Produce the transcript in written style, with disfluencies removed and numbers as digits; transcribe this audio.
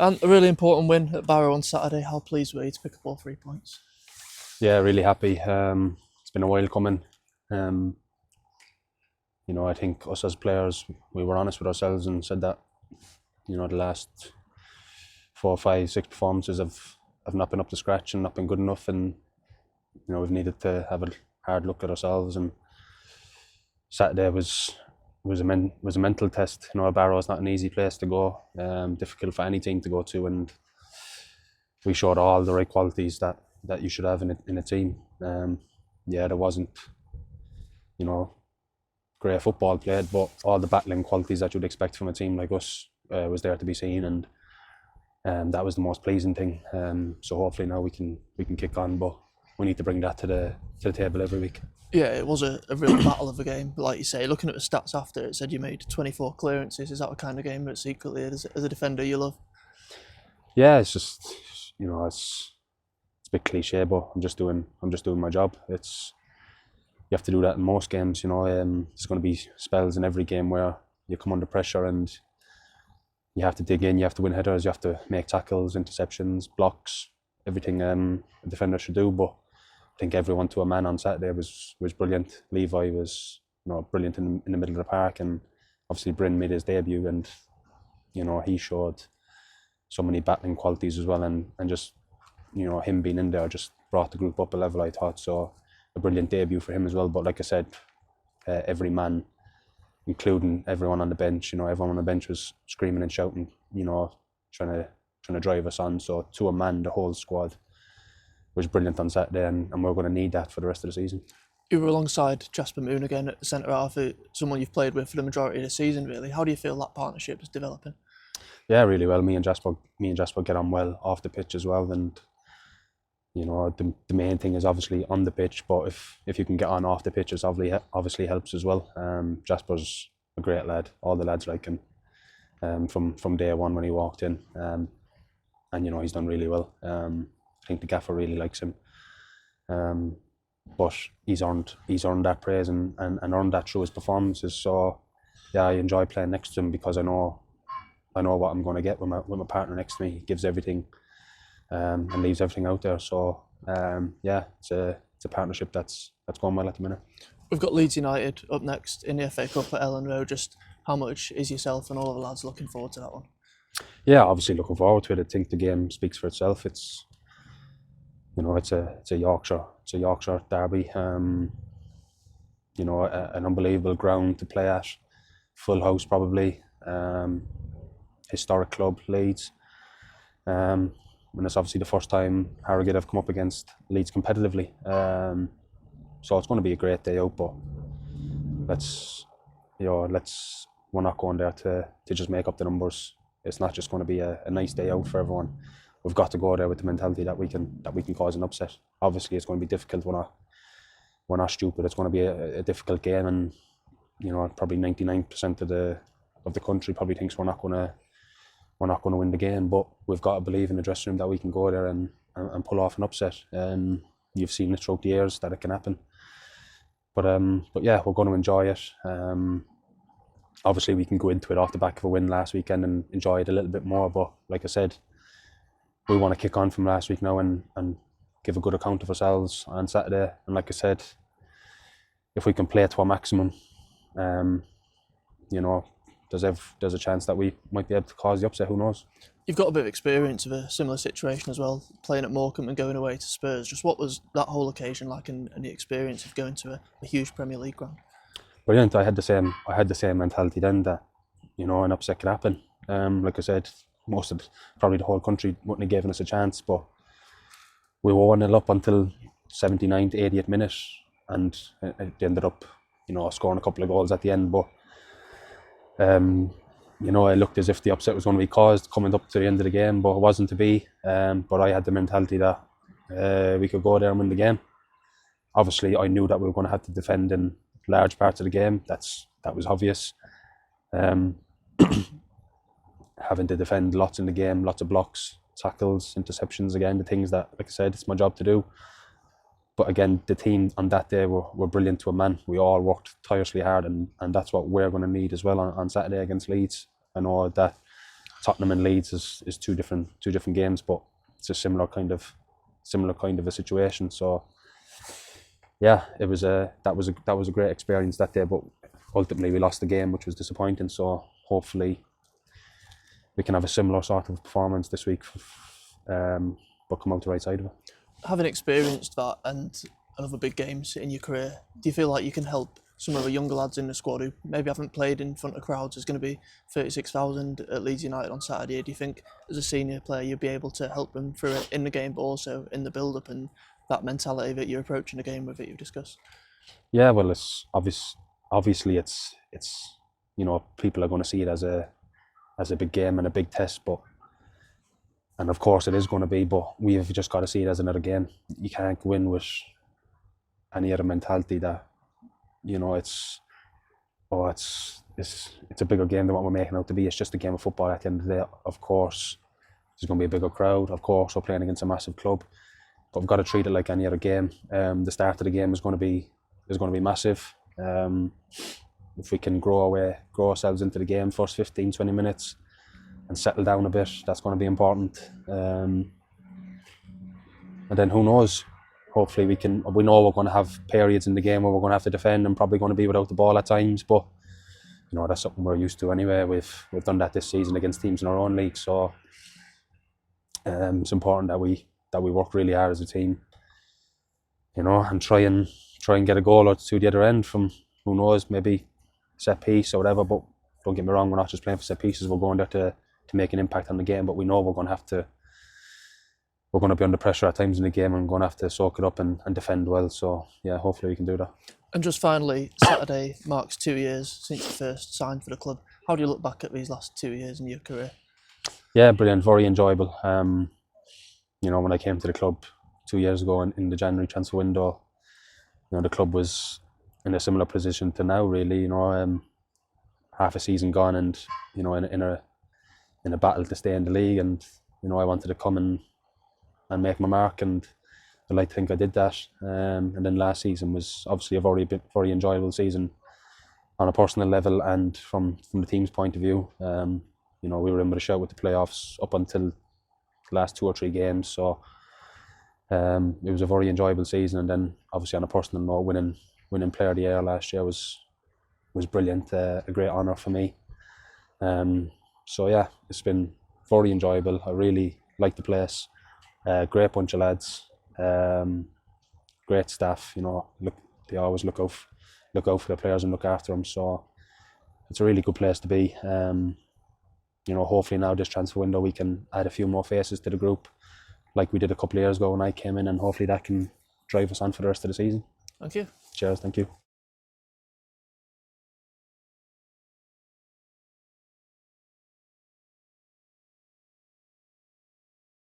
And a really important win at Barrow on Saturday. How pleased were you to pick up all 3 points? Yeah, really happy. It's been a while coming. I think us as players, we were honest with ourselves and said that, the last 4, 5, 6 performances have not been up to scratch and not been good enough, and we've needed to have a hard look at ourselves. And Saturday was a mental test. Barrow is not an easy place to go. Difficult for any team to go to, and we showed all the right qualities that you should have in a team. There wasn't, great football played, but all the battling qualities that you'd expect from a team like us was there to be seen, and that was the most pleasing thing. So hopefully now we can kick on, but we need to bring that to the table every week. Yeah, it was a real battle of a game. Like you say, looking at the stats after, it said you made 24 clearances. Is that the kind of game that secretly, as a defender, you love? Yeah, it's just, it's a bit cliche, but I'm just doing my job. You have to do that in most games. There's going to be spells in every game where you come under pressure and you have to dig in, you have to win headers, you have to make tackles, interceptions, blocks, everything a defender should do. But I think everyone to a man on Saturday was brilliant. Levi was brilliant in the middle of the park, and obviously Bryn made his debut, and he showed so many battling qualities as well, and just him being in there just brought the group up a level, I thought. So a brilliant debut for him as well. But like I said, every man, including everyone on the bench, everyone on the bench was screaming and shouting, trying to drive us on. So to a man, the whole squad was brilliant on Saturday, and we're going to need that for the rest of the season. You were alongside Jasper Moon again at the centre half, someone you've played with for the majority of the season, really. How do you feel that partnership is developing? Yeah, really well. Me and Jasper get on well off the pitch as well, and the main thing is obviously on the pitch, but if you can get on off the pitch, it obviously helps as well. Jasper's a great lad. All the lads like him from day one when he walked in, and he's done really well. I think the gaffer really likes him, but he's earned that praise and earned that through his performances. So yeah, I enjoy playing next to him because I know what I'm going to get with my partner next to me. He gives everything. And leaves everything out there. So it's a partnership that's going well at the minute. We've got Leeds United up next in the FA Cup at Ellen Road. Just how much is yourself and all of the lads looking forward to that one? Yeah, obviously looking forward to it. I think the game speaks for itself. It's a Yorkshire derby. An unbelievable ground to play at, full house probably. Historic club, Leeds. And it's obviously the first time Harrogate have come up against Leeds competitively. So it's going to be a great day out, but we're not going there to just make up the numbers. It's not just going to be a nice day out for everyone. We've got to go there with the mentality that we can cause an upset. Obviously, it's going to be difficult. We're not stupid. It's going to be a difficult game, and probably 99% of the country probably thinks we're not going to win the game, but we've got to believe in the dressing room that we can go there and pull off an upset. You've seen it throughout the years that it can happen. But yeah, we're going to enjoy it. Obviously, we can go into it off the back of a win last weekend and enjoy it a little bit more. But like I said, we want to kick on from last week now and give a good account of ourselves on Saturday. And like I said, if we can play it to our maximum, there's a chance that we might be able to cause the upset. Who knows? You've got a bit of experience of a similar situation as well, playing at Morecambe and going away to Spurs. Just what was that whole occasion like, and the experience of going to a huge Premier League ground? Brilliant. I had the same mentality then that an upset could happen. Like I said, probably the whole country wouldn't have given us a chance, but we were 1-0 up until 79th, 80th minute, and it ended up scoring a couple of goals at the end. But it looked as if the upset was going to be caused coming up to the end of the game, but it wasn't to be. But I had the mentality that we could go there and win the game. Obviously, I knew that we were going to have to defend in large parts of the game. That was obvious. Having to defend lots in the game, lots of blocks, tackles, interceptions, again, the things that, like I said, it's my job to do. But again, the team on that day were brilliant to a man. We all worked tirelessly hard, and that's what we're going to need as well on Saturday against Leeds. I know that Tottenham and Leeds is two different games, but it's a similar kind of a situation. So yeah, it was that was a great experience that day, but ultimately we lost the game, which was disappointing. So hopefully we can have a similar sort of performance this week, but come out the right side of it. Having experienced that and other big games in your career, do you feel like you can help some of the younger lads in the squad who maybe haven't played in front of crowds? There's going to be 36,000 at Leeds United on Saturday. Do you think as a senior player you'll be able to help them through it in the game, but also in the build-up and that mentality that you're approaching the game with that you've discussed? Yeah, well, it's obviously it's people are going to see it as a big game and a big test, and of course it is going to be, but we've just got to see it as another game. You can't win with any other mentality that it's a bigger game than what we're making out to be. It's just a game of football at the end of the day. Of course there's going to be a bigger crowd, of course we're playing against a massive club, but we've got to treat it like any other game. The start of the game is going to be massive. If we can grow ourselves into the game first 15-20 minutes and settle down a bit, that's going to be important. And then who knows, hopefully we know we're going to have periods in the game where we're going to have to defend and probably going to be without the ball at times, but that's something we're used to anyway. We've done that this season against teams in our own league, so it's important that we work really hard as a team, and try and get a goal or two the other end from, who knows, maybe set piece or whatever. But don't get me wrong, we're not just playing for set pieces, we're going there to make an impact on the game, but we know we're going to be under pressure at times in the game and going to have to soak it up and defend well. So yeah, hopefully we can do that. And just finally, Saturday marks 2 years since you first signed for the club. How do you look back at these last 2 years in your career? Yeah, brilliant, very enjoyable. When I came to the club 2 years ago in the January transfer window, the club was in a similar position to now, really. Half a season gone, and in a battle to stay in the league, and I wanted to come and make my mark, and I like to think I did that. And then last season was obviously a very enjoyable season on a personal level, and from the team's point of view. We were in with a shout with the playoffs up until the last 2 or 3 games, so it was a very enjoyable season. And then obviously on a personal note, winning Player of the Year last year was brilliant, a great honour for me. So yeah, it's been very enjoyable. I really like the place. Great bunch of lads, great staff. They always look out for the players and look after them. So it's a really good place to be. Hopefully now this transfer window we can add a few more faces to the group, like we did a couple of years ago when I came in, and hopefully that can drive us on for the rest of the season. Thank you. Cheers, thank you.